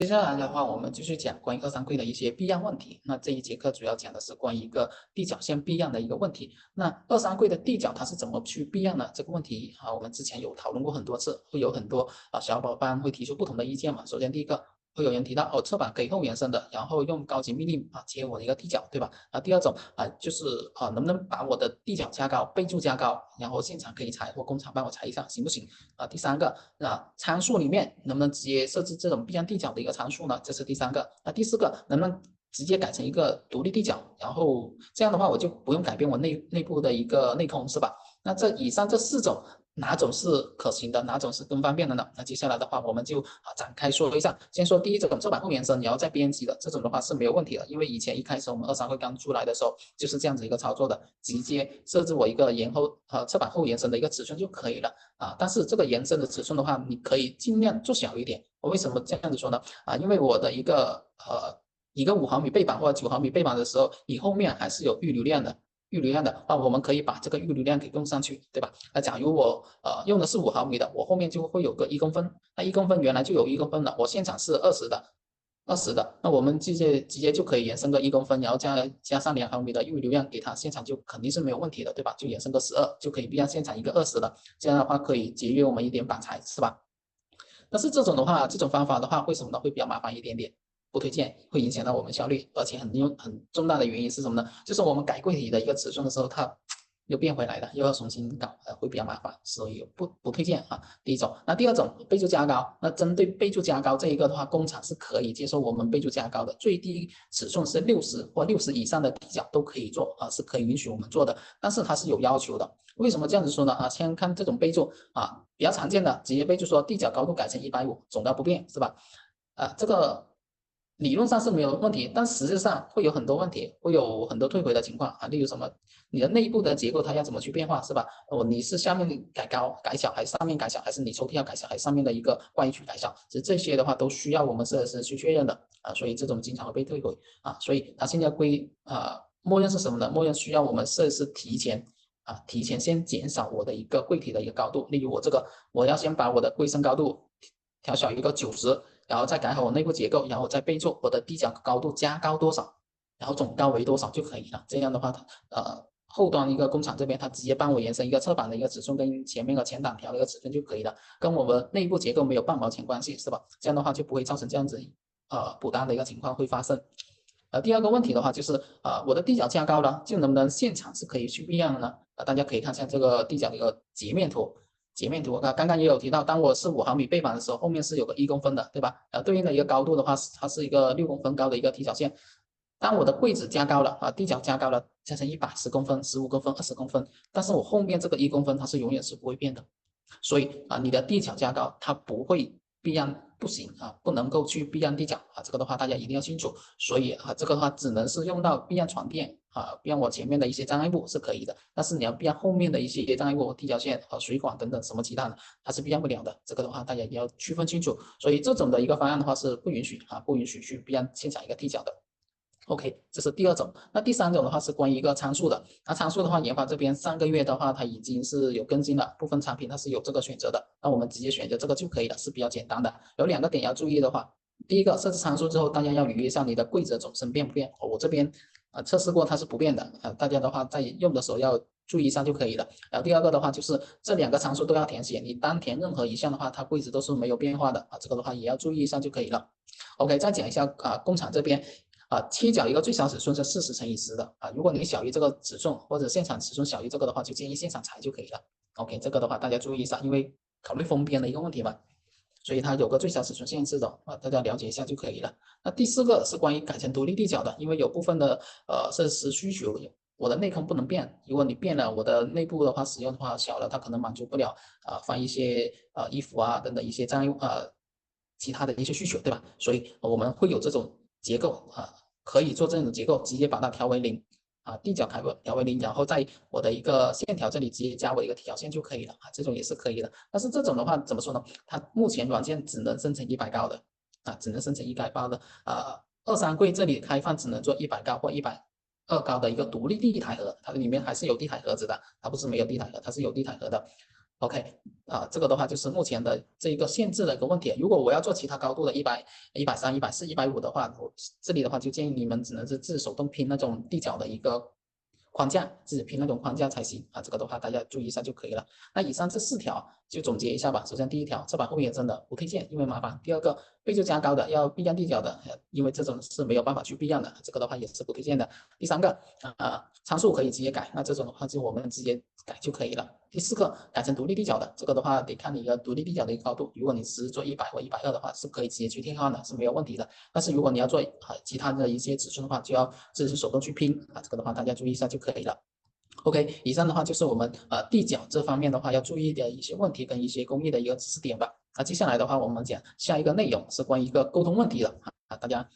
接下来的话，我们继续讲关于二三柜的一些避让问题。那这一节课主要讲的是关于一个地脚线避让的一个问题。那二三柜的地脚它是怎么去避让呢？这个问题我们之前有讨论过很多次，会有很多小伙伴会提出不同的意见嘛。首先第一个会有人提到侧板可以后延伸的，然后用高级密令接我的一个地脚，对吧？第二种就是能不能把我的地脚加高，备注加高，然后现场可以裁或工厂帮我裁一下，行不行？第三个参数里面能不能直接设置这种避让地脚的一个参数呢？这是第三个。第四个能不能直接改成一个独立地脚，然后这样的话我就不用改变我内部的一个内通，是吧？那以上这四种哪种是可行的，哪种是更方便的呢？那接下来的话我们就展开说一下。先说第一种侧板后延伸，然后再编辑的这种的话是没有问题的，因为以前一开始我们二三会刚出来的时候就是这样子一个操作的，直接设置我一个侧板后延伸的一个尺寸就可以了但是这个延伸的尺寸的话，你可以尽量做小一点。我为什么这样子说呢？因为我的一个5毫米背板或者9毫米背板的时候，你后面还是有预流量的。预流量的话，我们可以把这个预流量给用上去，对吧？那假如我用的是5毫米的，我后面就会有个1公分，那1公分原来就有1公分了，我现场是20的，那我们直接就可以延伸个1公分，然后加上2毫米的预流量给它，现场就肯定是没有问题的，对吧？就延伸个12，就可以避让现场一个20的，这样的话可以节约我们一点板材，是吧？但是这种方法的话，为什么呢？会比较麻烦一点点，不推荐，会影响到我们效率，而且很重大的原因是什么呢？就是我们改柜体的一个尺寸的时候，它又变回来了，又要重新搞，会比较麻烦，所以不推荐第一种，那第二种备注加高，那针对备注加高这一个的话，工厂是可以接受我们备注加高的，最低尺寸是60或60以上的地脚都可以做是可以允许我们做的，但是它是有要求的。为什么这样子说呢？先看这种备注比较常见的直接备注说地脚高度改成150，总高不变，是吧？这个理论上是没有问题，但实际上会有很多问题，会有很多退回的情况例如什么，你的内部的结构它要怎么去变化，是吧？你是下面改高改小，还是上面改小，还是你抽屉要改小，还是上面的一个换衣区改小？其实这些的话都需要我们设计师去确认的所以这种经常会被退回所以它现在默认是什么呢？默认需要我们设计师提前先减少我的一个柜体的一个高度，例如我要先把我的柜身高度调小一个90，然后再改好我内部结构，然后再备注我的地脚高度加高多少，然后总高为多少就可以了。这样的话，后端一个工厂这边，它直接帮我延伸一个侧板的一个尺寸跟前面的前挡条的一个尺寸就可以了，跟我们内部结构没有半毛钱关系，是吧？这样的话就不会造成这样子补单的一个情况会发生。第二个问题的话就是我的地脚加高了，就能不能现场是可以去避让的呢？大家可以看一下这个地脚的一个截面图。截面图刚刚也有提到，当我是5毫米背板的时候，后面是有个1公分的，对吧？对应的一个高度的话，它是一个6公分高的一个踢脚线。当我的柜子加高了地脚加高了，加成10公分、15公分、20公分，但是我后面这个1公分它是永远是不会变的。所以你的地脚加高，它不会避让，不行不能够去避让地脚这个的话大家一定要清楚。所以这个的话只能是用到避让床垫避让我前面的一些障碍物是可以的，但是你要避让后面的一些障碍物、地脚线和水管等等什么其他的，它是避让不了的。这个的话大家也要区分清楚。所以这种的一个方案的话是不允许不允许去避让现场一个地脚的。OK，这是第二种。那第三种的话是关于一个参数的。那参数的话，研发这边上个月的话，它已经是有更新了，部分产品它是有这个选择的。那我们直接选择这个就可以了，是比较简单的。有2个点要注意的话，第一个，设置参数之后，大家要捋一下你的柜子总身变不变。我这边测试过它是不变的大家的话在用的时候要注意一下就可以了。然后第二个的话就是这2个参数都要填写，你单填任何一项的话，它柜子都是没有变化的这个的话也要注意一下就可以了。OK，再讲一下工厂这边。切角一个最小尺寸是40×10的如果你小于这个尺寸或者现场尺寸小于这个的话，就建议现场裁就可以了。OK，这个的话大家注意一下，因为考虑封边的一个问题嘛，所以它有个最小尺寸限制的大家了解一下就可以了。那第4个是关于改成独立地脚的，因为有部分的设施需求，我的内空不能变，如果你变了，我的内部的话使用的话小了，它可能满足不了放一些衣服等等一些障碍其他的一些需求，对吧？所以我们会有这种结构可以做这种结构，直接把它调为0地脚调为0，然后在我的一个线条这里直接加我一个条线就可以了这种也是可以的。但是这种的话怎么说呢？它目前软件只能生成100高的只能生成100高的二三柜这里开放只能做100高或120高的一个独立地台盒，它里面还是有地台盒子的，它不是没有地台盒，它是有地台盒的。OK，这个的话就是目前的这一个限制的一个问题。如果我要做其他高度的100、130、140、150的话，我这里的话就建议你们只能是自己手动拼那种地脚的一个框架，自己拼那种框架才行啊。这个的话大家注意一下就可以了。那以上这4条就总结一下吧。首先第1条，侧板后面真的不推荐，因为麻烦。第2个，倍数加高的要避让地脚的，因为这种是没有办法去避让的，这个的话也是不推荐的。第3个，参数可以直接改，那这种的话就我们直接改就可以了。第4个，改成独立地脚的，这个的话得看你的独立地脚的一个高度。如果你只是做100或120的话，是可以直接去替换的，是没有问题的。但是如果你要做其他的一些尺寸的话，就要自己手动去拼啊，这个的话大家注意一下就可以了。OK，以上的话就是我们地脚这方面的话要注意的一些问题跟一些工艺的一个知识点吧。接下来的话我们讲下一个内容是关于一个沟通问题的大家